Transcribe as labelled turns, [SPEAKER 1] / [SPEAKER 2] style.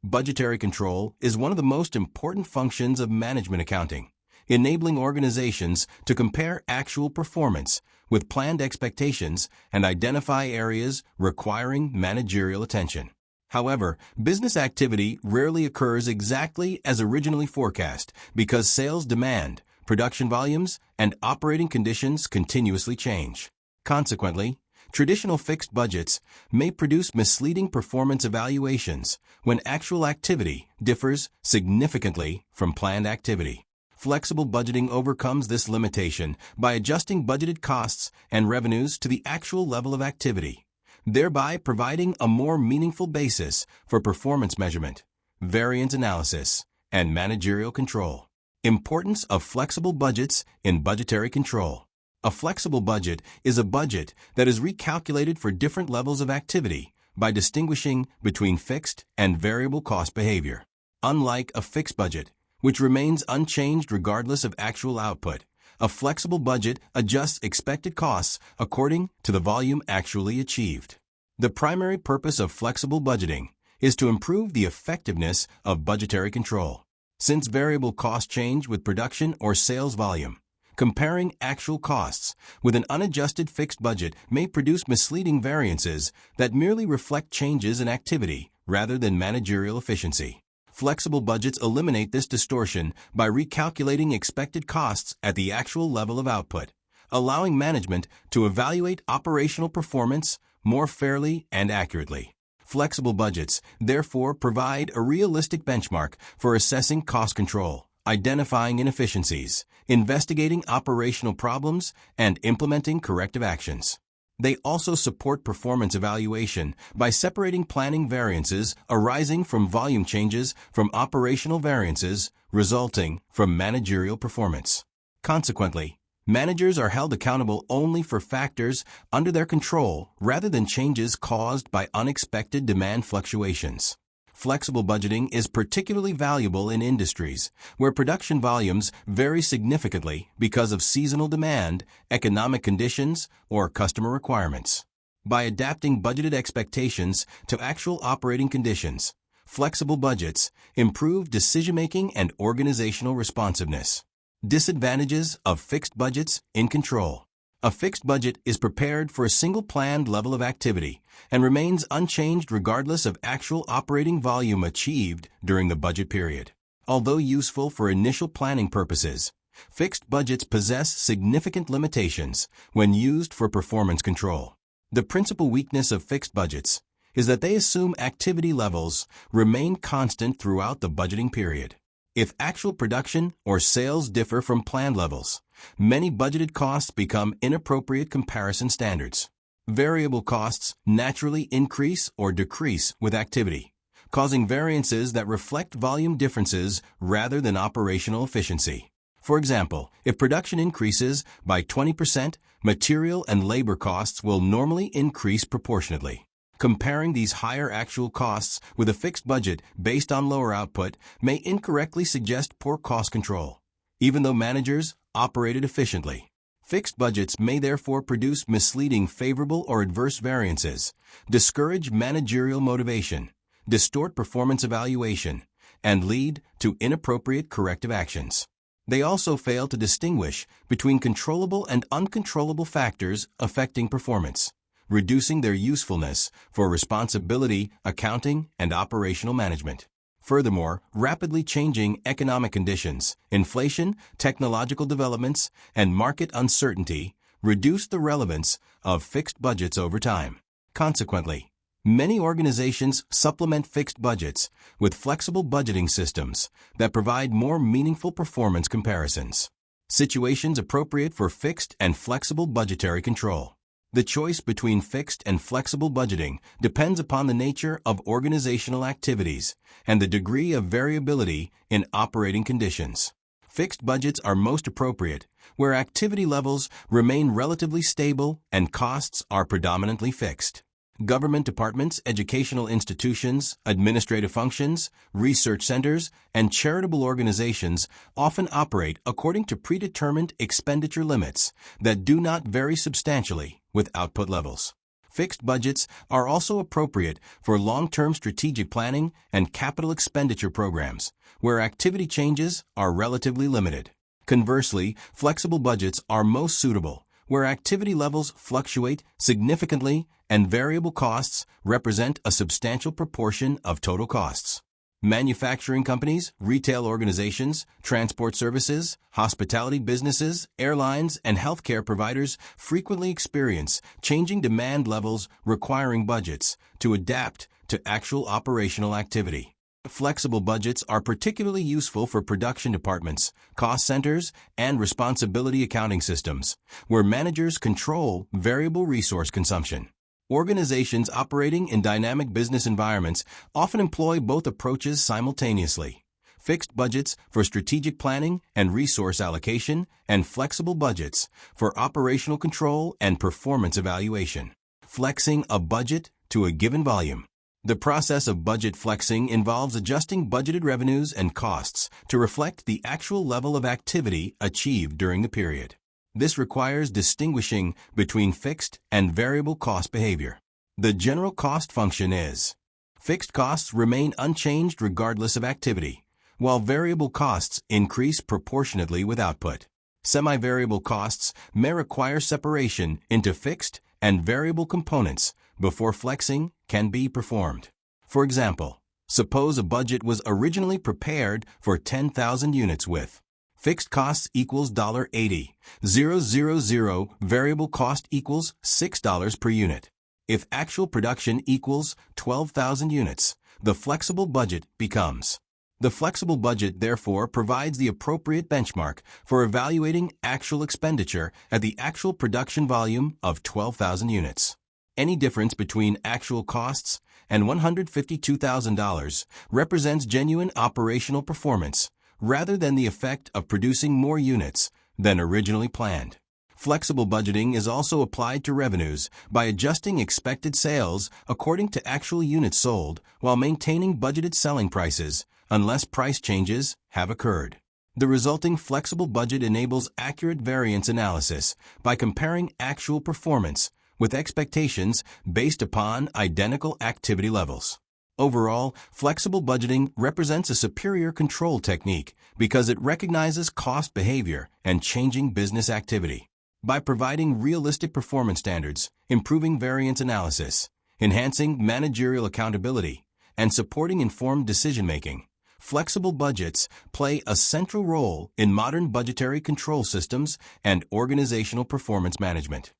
[SPEAKER 1] Budgetary control is one of the most important functions of management accounting, enabling organizations to compare actual performance with planned expectations and identify areas requiring managerial attention. However, business activity rarely occurs exactly as originally forecast because sales demand, production volumes, and operating conditions continuously change. Consequently, traditional fixed budgets may produce misleading performance evaluations when actual activity differs significantly from planned activity. Flexible budgeting overcomes this limitation by adjusting budgeted costs and revenues to the actual level of activity, thereby providing a more meaningful basis for performance measurement, variance analysis, and managerial control. Importance of flexible budgets in budgetary control. A flexible budget is a budget that is recalculated for different levels of activity by distinguishing between fixed and variable cost behavior. Unlike a fixed budget, which remains unchanged regardless of actual output, a flexible budget adjusts expected costs according to the volume actually achieved. The primary purpose of flexible budgeting is to improve the effectiveness of budgetary control. Since variable costs change with production or sales volume, comparing actual costs with an unadjusted fixed budget may produce misleading variances that merely reflect changes in activity rather than managerial efficiency. Flexible budgets eliminate this distortion by recalculating expected costs at the actual level of output, allowing management to evaluate operational performance more fairly and accurately. Flexible budgets, therefore, provide a realistic benchmark for assessing cost control, identifying inefficiencies, investigating operational problems, and implementing corrective actions. They also support performance evaluation by separating planning variances arising from volume changes from operational variances resulting from managerial performance. Consequently, managers are held accountable only for factors under their control rather than changes caused by unexpected demand fluctuations. Flexible budgeting is particularly valuable in industries where production volumes vary significantly because of seasonal demand, economic conditions, or customer requirements. By adapting budgeted expectations to actual operating conditions, flexible budgets improve decision-making and organizational responsiveness. Disadvantages of fixed budgets in control. A fixed budget is prepared for a single planned level of activity and remains unchanged regardless of actual operating volume achieved during the budget period. Although useful for initial planning purposes, fixed budgets possess significant limitations when used for performance control. The principal weakness of fixed budgets is that they assume activity levels remain constant throughout the budgeting period. If actual production or sales differ from planned levels, many budgeted costs become inappropriate comparison standards. Variable costs naturally increase or decrease with activity, causing variances that reflect volume differences rather than operational efficiency. For example, if production increases by 20%, material and labor costs will normally increase proportionately. Comparing these higher actual costs with a fixed budget based on lower output may incorrectly suggest poor cost control, even though managers operated efficiently. Fixed budgets may therefore produce misleading favorable or adverse variances, discourage managerial motivation, distort performance evaluation, and lead to inappropriate corrective actions. They also fail to distinguish between controllable and uncontrollable factors affecting performance, reducing their usefulness for responsibility, accounting, and operational management. Furthermore, rapidly changing economic conditions, inflation, technological developments, and market uncertainty reduce the relevance of fixed budgets over time. Consequently, many organizations supplement fixed budgets with flexible budgeting systems that provide more meaningful performance comparisons. Situations appropriate for fixed and flexible budgetary control. The choice between fixed and flexible budgeting depends upon the nature of organizational activities and the degree of variability in operating conditions. Fixed budgets are most appropriate where activity levels remain relatively stable and costs are predominantly fixed. Government departments, educational institutions, administrative functions, research centers, and charitable organizations often operate according to predetermined expenditure limits that do not vary substantially with output levels. Fixed budgets are also appropriate for long-term strategic planning and capital expenditure programs, where activity changes are relatively limited. Conversely, flexible budgets are most suitable where activity levels fluctuate significantly and variable costs represent a substantial proportion of total costs. Manufacturing companies, retail organizations, transport services, hospitality businesses, airlines, and healthcare providers frequently experience changing demand levels requiring budgets to adapt to actual operational activity. Flexible budgets are particularly useful for production departments, cost centers, and responsibility accounting systems, where managers control variable resource consumption. Organizations operating in dynamic business environments often employ both approaches simultaneously: fixed budgets for strategic planning and resource allocation, and flexible budgets for operational control and performance evaluation. Flexing a budget to a given volume. The process of budget flexing involves adjusting budgeted revenues and costs to reflect the actual level of activity achieved during the period. This requires distinguishing between fixed and variable cost behavior. The general cost function is: fixed costs remain unchanged regardless of activity, while variable costs increase proportionately with output. Semi-variable costs may require separation into fixed and variable components before flexing can be performed. For example, suppose a budget was originally prepared for 10,000 units with fixed costs equals $80,000, variable cost equals $6 per unit. If actual production equals 12,000 units, the flexible budget becomes. The flexible budget therefore provides the appropriate benchmark for evaluating actual expenditure at the actual production volume of 12,000 units. Any difference between actual costs and $152,000 represents genuine operational performance rather than the effect of producing more units than originally planned. Flexible budgeting is also applied to revenues by adjusting expected sales according to actual units sold while maintaining budgeted selling prices unless price changes have occurred. The resulting flexible budget enables accurate variance analysis by comparing actual performance with expectations based upon identical activity levels. Overall, flexible budgeting represents a superior control technique because it recognizes cost behavior and changing business activity. By providing realistic performance standards, improving variance analysis, enhancing managerial accountability, and supporting informed decision-making, flexible budgets play a central role in modern budgetary control systems and organizational performance management.